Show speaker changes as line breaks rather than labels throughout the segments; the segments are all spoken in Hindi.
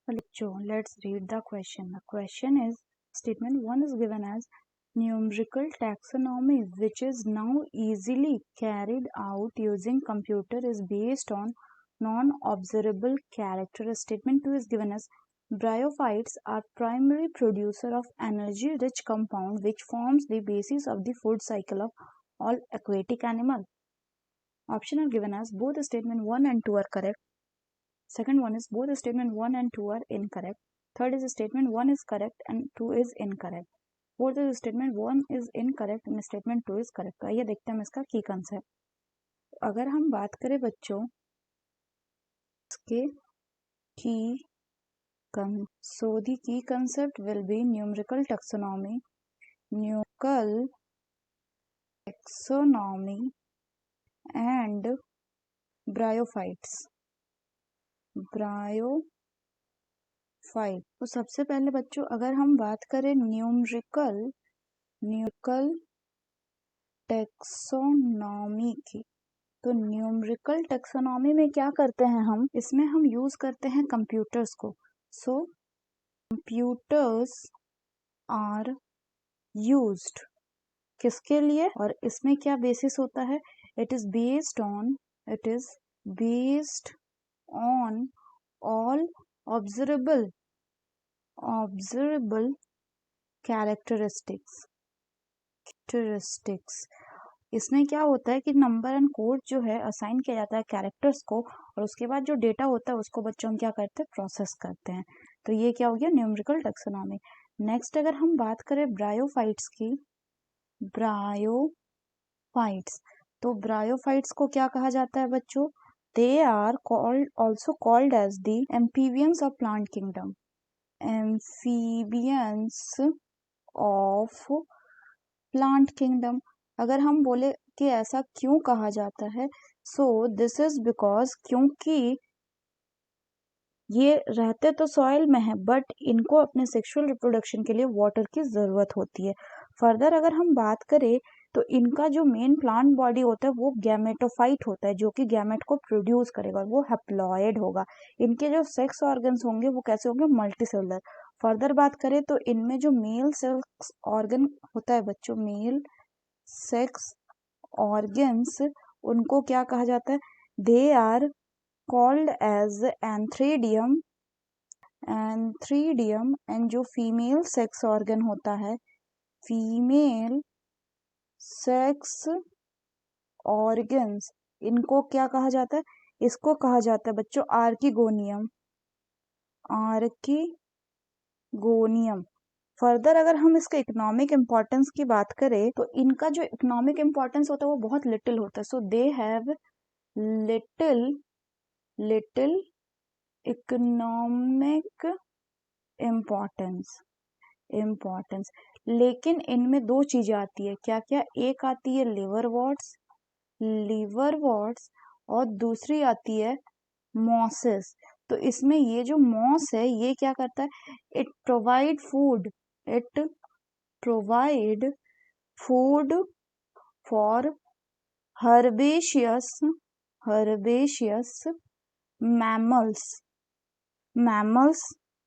So let's read the question. The question is, statement 1 is given as numerical taxonomy, which is now easily carried out using computer, is based on non-observable character. Statement 2 is given as bryophytes are primary producer of energy-rich compound which forms the basis of the food cycle of all aquatic animal. Option are given as both statement 1 and 2 are correct. Second one is both statement 1 and 2 are incorrect. Third is statement 1 is correct and 2 is incorrect. Fourth is statement 1 is incorrect and statement 2 is correct. आइए देखते हैं हम इसका की कंसेप्ट. अगर हम बात करें बच्चों इसके की so the key concept will be numerical taxonomy and bryophytes. तो सबसे पहले बच्चों अगर हम बात करें न्यूमेरिकल टेक्सोनॉमी की, तो न्यूमेरिकल टेक्सोनॉमी में क्या करते हैं हम, इसमें हम यूज करते हैं कंप्यूटर्स को. सो कंप्यूटर्स आर यूज्ड किसके लिए, और इसमें क्या बेसिस होता है, it is based on all observable characteristics. इसमें क्या होता है कि नंबर एंड कोड जो है असाइन किया जाता है कैरेक्टर्स को, और उसके बाद जो डेटा होता है उसको बच्चों हम क्या करते हैं, प्रोसेस करते हैं. तो ये क्या हो गया न्यूमेरिकल टेक्सोनॉमी. नेक्स्ट अगर हम बात करें ब्रायोफाइट्स की, तो ब्रायोफाइट्स को क्या कहा जाता है बच्चों, they are also called as the amphibians of plant kingdom. अगर हम बोले कि ऐसा क्यों कहा जाता है, सो दिस इज बिकॉज क्योंकि ये रहते तो सॉइल में है बट इनको अपने सेक्सुअल रिप्रोडक्शन के लिए वाटर की जरूरत होती है. फर्दर अगर हम बात करें तो इनका जो मेन प्लांट बॉडी होता है वो गैमेटोफाइट होता है, जो कि गैमेट को प्रोड्यूस करेगा और वो हैप्लॉइड होगा. इनके जो सेक्स ऑर्गन्स होंगे वो कैसे होंगे, मल्टीसेलुलर. फर्दर बात करें तो इनमें जो मेल सेक्स ऑर्गन होता है बच्चों, मेल सेक्स ऑर्गन्स, उनको क्या कहा जाता है, they are called as antheridium. And जो फीमेल सेक्स ऑर्गन होता है, फीमेल सेक्स ऑर्गन्स, इनको क्या कहा जाता है, इसको कहा जाता है बच्चों आर्किगोनियम. फर्दर अगर हम इसके इकोनॉमिक इंपॉर्टेंस की बात करें तो इनका जो इकोनॉमिक इंपॉर्टेंस होता है वो बहुत लिटिल होता है. So they have little economic importance. लेकिन इनमें दो चीजें आती है, क्या क्या, एक आती है लीवर वॉट्स और दूसरी आती है मॉसेस. तो इसमें ये जो मॉस है ये क्या करता है, it provide food for herbaceous mammals,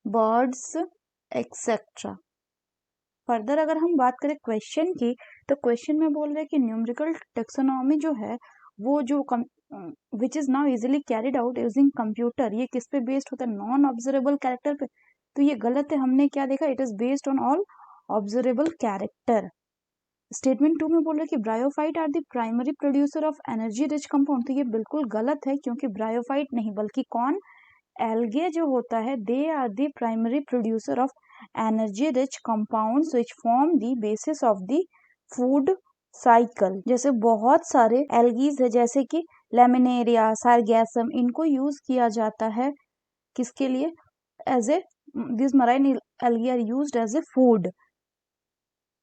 birds, etc. Further अगर हम बात करें क्वेश्चन की, तो क्वेश्चन में बोल रहे हैं कि न्यूमेरिकल टेक्सोनॉमी जो है वो जो which is now easily carried out using computer, ये किस पे बेस्ड होता है, नॉन ऑब्जर्वेबल कैरेक्टर पे. तो ये गलत है, हमने क्या देखा, it is based on all observable character. Statement 2 में बोल रहे कि bryophyte are the primary producer of energy rich compound. तो ये बिल्कुल गलत है, क्योंकि ब्रायोफाइट नहीं बल्कि कौन, एल्गे जो होता है, they are the primary producer of energy rich compounds which form the basis of the food cycle. जैसे बहुत सारे एल्गीज है जैसे कि लेमिनेरिया, सारगैसम, इनको यूज किया जाता है किसके लिए, as a this marine algae are used as a food.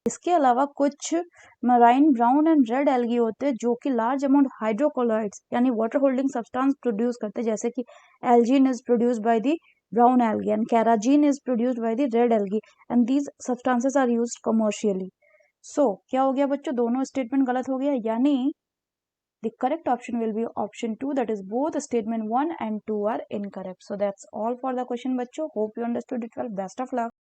इसके अलावा कुछ marine brown and red algae होते हैं जो कि लार्ज अमाउंट हाइड्रोकोलॉइड्स यानी वाटर होल्डिंग सब्सटेंस प्रोड्यूस करते हैं, जैसे कि algin is produced by the brown algae and carrageenan is produced by the red algae and these substances are used commercially. So क्या हो गया बच्चों, दोनों स्टेटमेंट गलत हो गया, यानी The correct option will be option 2, that is both statement 1 and 2 are incorrect. So that's all for the question बच्चों. Hope you understood it well. Best of luck.